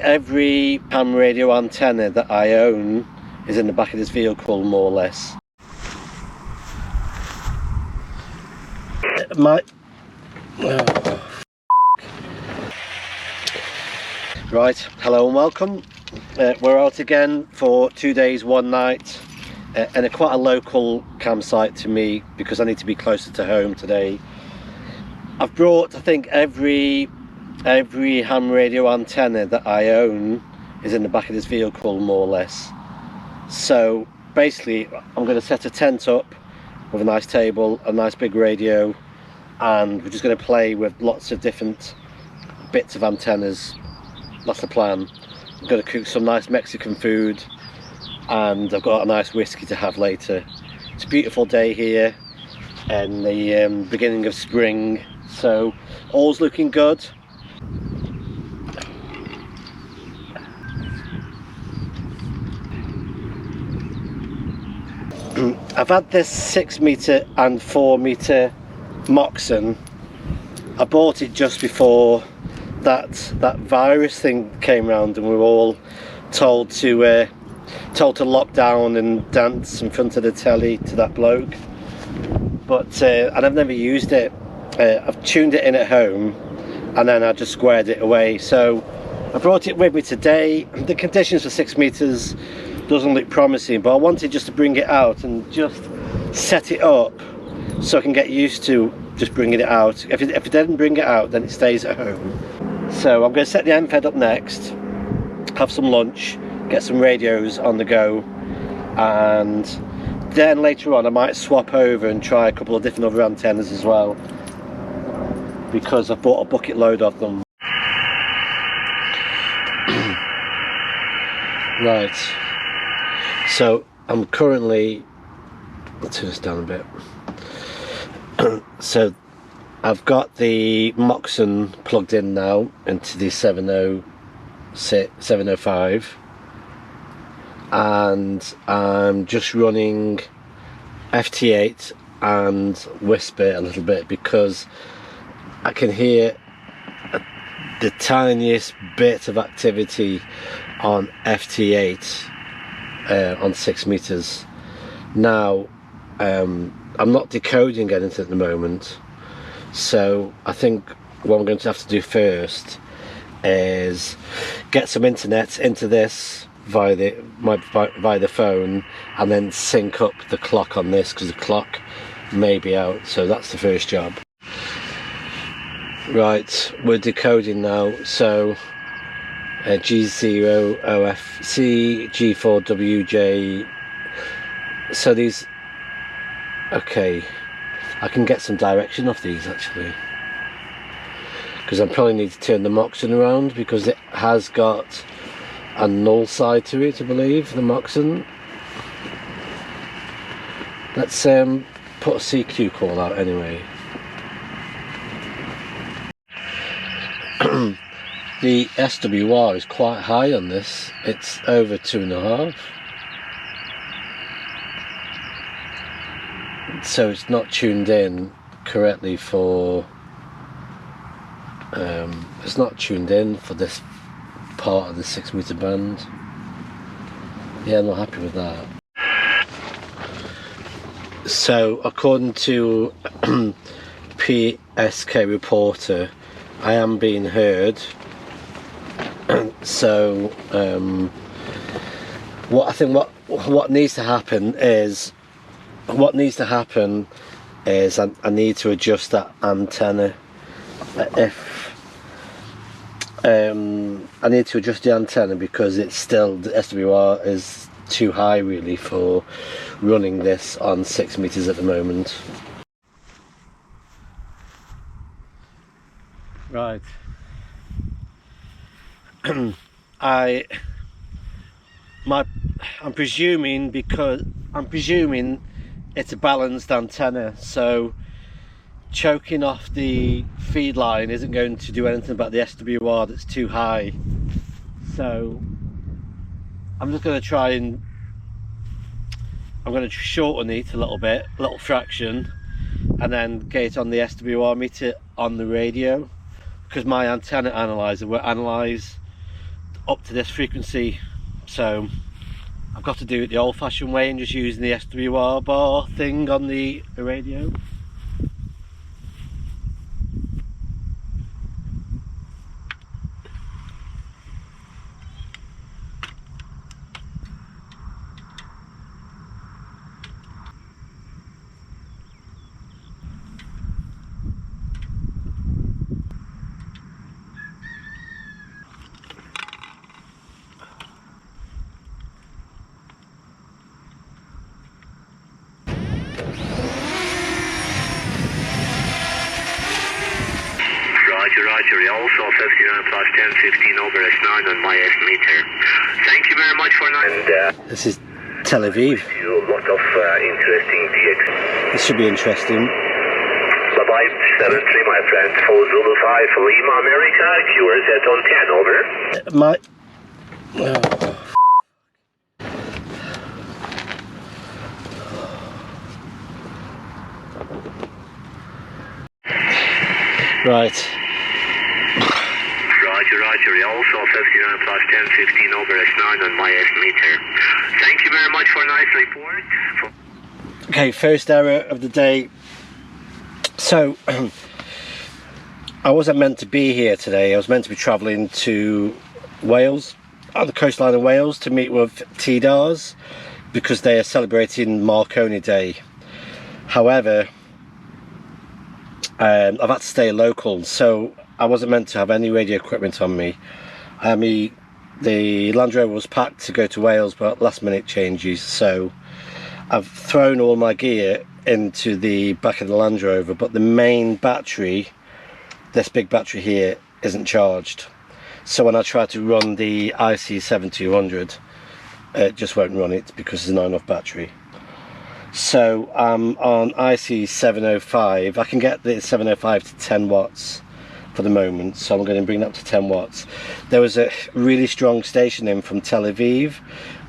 Every ham radio antenna that I own is in the back of this vehicle, more or less. Right, hello and welcome. We're out again for 2 days, 1 night, and quite a local campsite to me because I need to be closer to home today. I've brought, I think, every ham radio antenna that I own is in the back of this vehicle, more or less. So basically I'm going to set a tent up with a nice table, a nice big radio, and we're just going to play with lots of different bits of antennas. That's the plan. I'm going to cook some nice Mexican food, and I've got a nice whiskey to have later. It's a beautiful day here in the beginning of spring, so all's looking good. I've had this 6 metre and 4 metre Moxon. I bought it just before that virus thing came round, and we were all told to lock down and dance in front of the telly to that bloke. But and I've never used it. I've tuned it in at home, and then I just squared it away. So I brought it with me today. The conditions for 6 metres doesn't look promising, but I wanted just to bring it out and just set it up so I can get used to just bringing it out. If it didn't bring it out, then it stays at home. So I'm going to set the MFED up next, have some lunch, get some radios on the go, and then later on I might swap over and try a couple of different other antennas as well, because I've bought a bucket load of them. Right, so I'm currently, let's turn this down a bit. So I've got the Moxon plugged in now into the 705, and I'm just running FT8 and whisper a little bit because I can hear the tiniest bit of activity on FT8 on 6 metres. Now I'm not decoding anything at the moment, so I think what I'm going to have to do first is get some internet into this via the phone, and then sync up the clock on this, because the clock may be out. So that's the first job. Right, we're decoding now. So G0 OFC G4WJ. So these, okay, I can get some direction off these actually, because I probably need to turn the Moxon around because it has got a null side to it, I believe, the Moxon. Let's put a CQ call out anyway. The SWR is quite high on this, it's over 2.5. So it's not tuned in correctly for it's not tuned in for this part of the 6 metre band. Yeah, I'm not happy with that. So according to PSK reporter, I am being heard. So what needs to happen is I need to adjust that antenna. I need to adjust the antenna because it's still, the SWR is too high really for running this on 6 metres at the moment. Right. I'm presuming it's a balanced antenna, so choking off the feed line isn't going to do anything about the SWR that's too high. So I'm just going to try and I'm going to shorten it a little bit, a little fraction, and then get it on the SWR meter on the radio, because my antenna analyzer will analyze up to this frequency, so I've got to do it the old-fashioned way and just using the SWR bar thing on the radio. Roger, also 59 plus 10, 15 over S9 on my estimator. Thank you very much for now. And This is Tel Aviv. a lot of interesting DX. This should be interesting. Bye-bye, 73, my friend. For Zulu 5, Lima, America, QRZ on 10, over. My... Oh. Right. Roger, also 59 plus 10, 15 over S9 on my estimator. Thank you very much for a nice report. Okay, first error of the day. So, I wasn't meant to be here today. I was meant to be travelling to Wales, on the coastline of Wales, to meet with TDARS because they are celebrating Marconi Day. However, I've had to stay local, so I wasn't meant to have any radio equipment on me. The Land Rover was packed to go to Wales, but last minute changes, so I've thrown all my gear into the back of the Land Rover, but the main battery, this big battery here, isn't charged. So when I try to run the IC7200, it just won't run it because there's not enough battery. So I'm on IC705. I can get the 705 to 10 watts for the moment, so I'm going to bring that up to 10 watts. There was a really strong station in from Tel Aviv,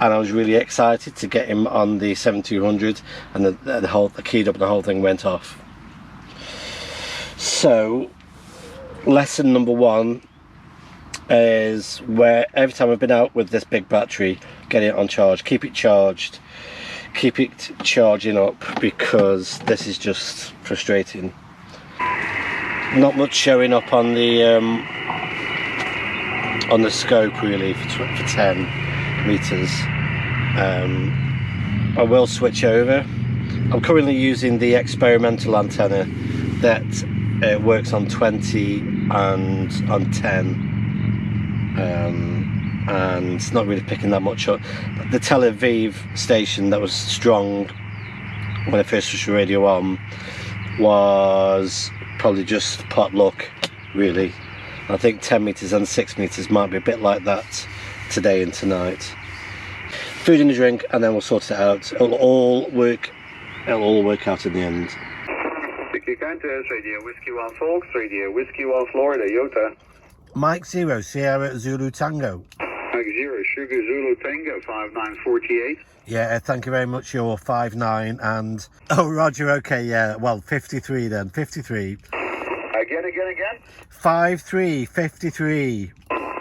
and I was really excited to get him on the 7200, and the keyed up and the whole thing went off. So lesson number one is, where every time I've been out with this big battery, get it on charge, keep it charged, keep it charging up, because this is just frustrating. Not much showing up on the scope really for 10 meters. I will switch over. I'm currently using the experimental antenna that works on 20 and on 10. And it's not really picking that much up. The Tel Aviv station that was strong when I first switched the radio on was probably just pot luck, really. I think 10 meters and 6 meters might be a bit like that today and tonight. Food and a drink, and then we'll sort it out. It'll all work out in the end. Whiskey Contest, Radio Whiskey 1 Folks, Radio Whiskey 1 Florida, Yota. Mike 0, Sierra Zulu Tango. Mike 0, Sugar Zulu Tango, 5948. Yeah, thank you very much. You're 5'9", and... Oh, Roger, okay, yeah. Well, 53 then, 53. Again. 5'3", 53.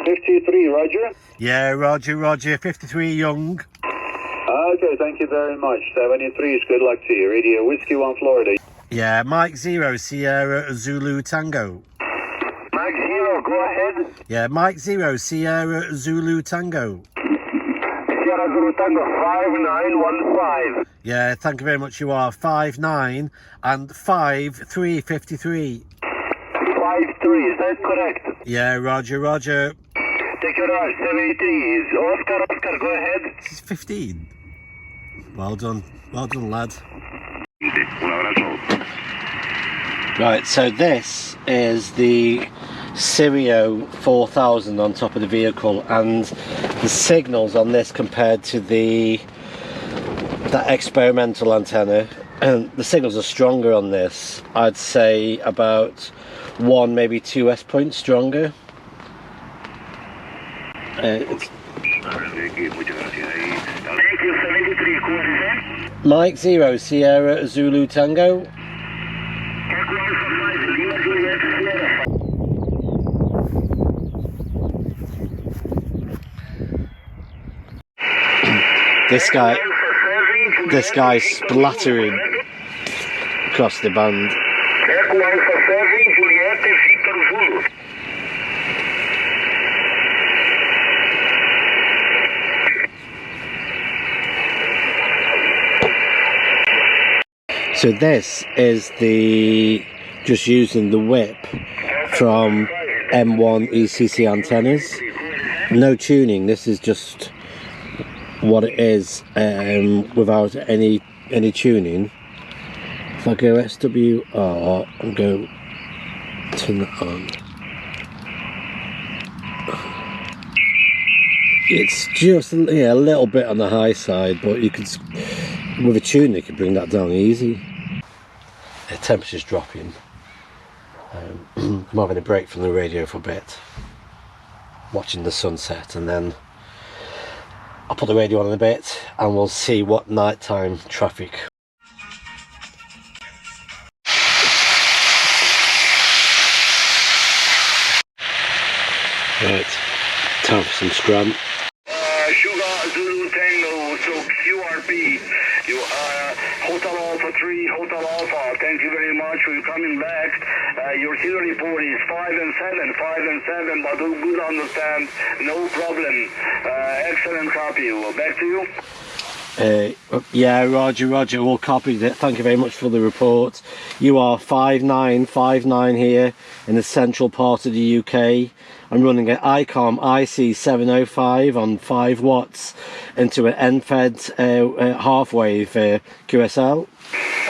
53, Roger. Yeah, Roger, 53 young. Okay, thank you very much. 73 is good luck to you. Radio Whiskey 1 Florida. Yeah, Mike 0, Sierra Zulu Tango. Mike 0, go ahead. Yeah, Mike 0, Sierra Zulu Tango. Sierra Zulu Tango, 5915. Yeah, thank you very much. You are 5'9" and 5'3", 53. 53, is that correct? Yeah, Roger. Take your rush, 73 is Oscar, go ahead. This is 15. Well done, lad. Right, so this is the Sirio 4000 on top of the vehicle, and the signals on this compared to that experimental antenna, and the signals are stronger on this. I'd say about 1, maybe 2 S points stronger. Mike 0, Sierra Zulu Tango. This guy splattering across the band. Echo Alpha 7, Juliette Victor Zulu. So this is just using the whip from M1 ECC antennas. No tuning, this is just what it is without any tuning. If I go SWR and go turn that on, it's just a little bit on the high side, but you could, with a tune, you could bring that down easy. The temperature's dropping. I'm having a break from the radio for a bit, watching the sunset, and then I'll put the radio on in a bit and we'll see what nighttime traffic. Right, time for some scrum. Sugar Zulu Tango, so QRP, you Hotel Alpha 3, Hotel Alpha, thank you very much for coming back. Your serial report is 5 and 7, but we good understand, no problem. Excellent copy, back to you. Yeah, Roger, all copied it. Thank you very much for the report. You are 5959 here in the central part of the UK. I'm running an ICOM IC705 on 5 watts into an NFED half-wave QSL.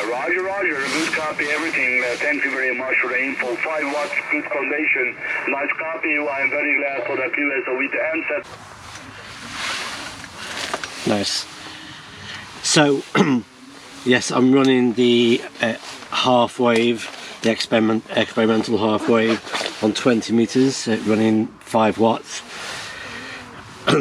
Roger, good copy, everything. Thank you very much for the info. 5 watts, good condition. Nice copy. I'm very glad for the QSL with the NFED. Nice. So, yes, I'm running the half-wave, the experimental half-wave on 20 meters, running 5 watts.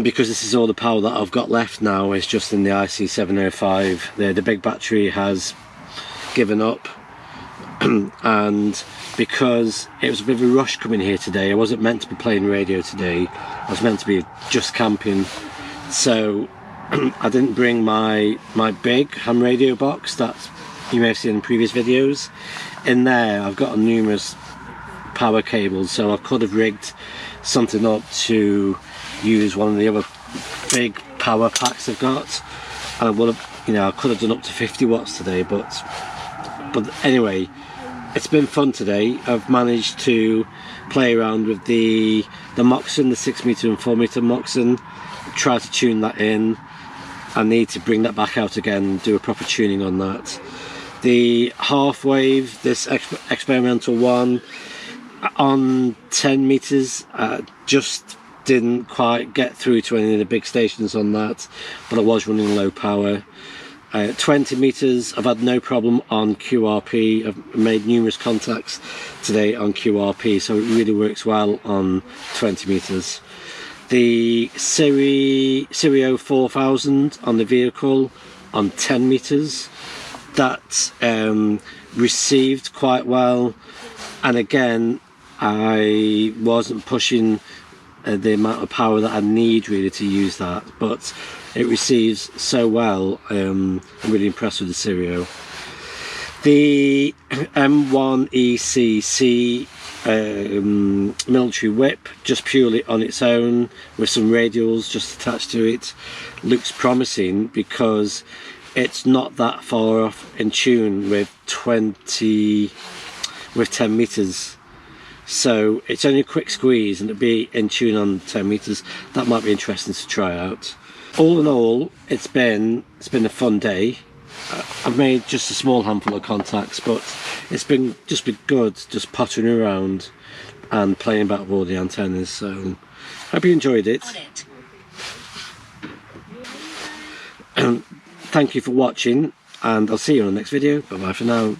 Because this is all the power that I've got left now, is just in the IC705. The big battery has given up, and because it was a bit of a rush coming here today, I wasn't meant to be playing radio today, I was meant to be just camping, so I didn't bring my big ham radio box that you may have seen in previous videos. In there I've got numerous power cables, so I could have rigged something up to use one of the other big power packs I've got, and I would have, I could have done up to 50 watts today, but anyway, it's been fun today. I've managed to play around with the Moxon, the 6 meter and 4 meter Moxon, try to tune that in. I need to bring that back out again and do a proper tuning on that. The half wave, this experimental one on 10 meters, just didn't quite get through to any of the big stations on that, but I was running low power. 20 meters, I've had no problem on QRP. I've made numerous contacts today on QRP, so it really works well on 20 meters. The Sirio 4000 on the vehicle on 10 meters, that received quite well, and again I wasn't pushing the amount of power that I need really to use that, but it receives so well. I'm really impressed with the Sirio. The M1 ECC military whip, just purely on its own with some radials just attached to it, looks promising because it's not that far off in tune with 10 meters, so it's only a quick squeeze and it'll be in tune on 10 meters. That might be interesting to try out. All in all, it's been a fun day. I've made just a small handful of contacts, but it's been good just pottering around and playing about with all the antennas, so hope you enjoyed it. Thank you for watching, and I'll see you on the next video. Bye bye for now.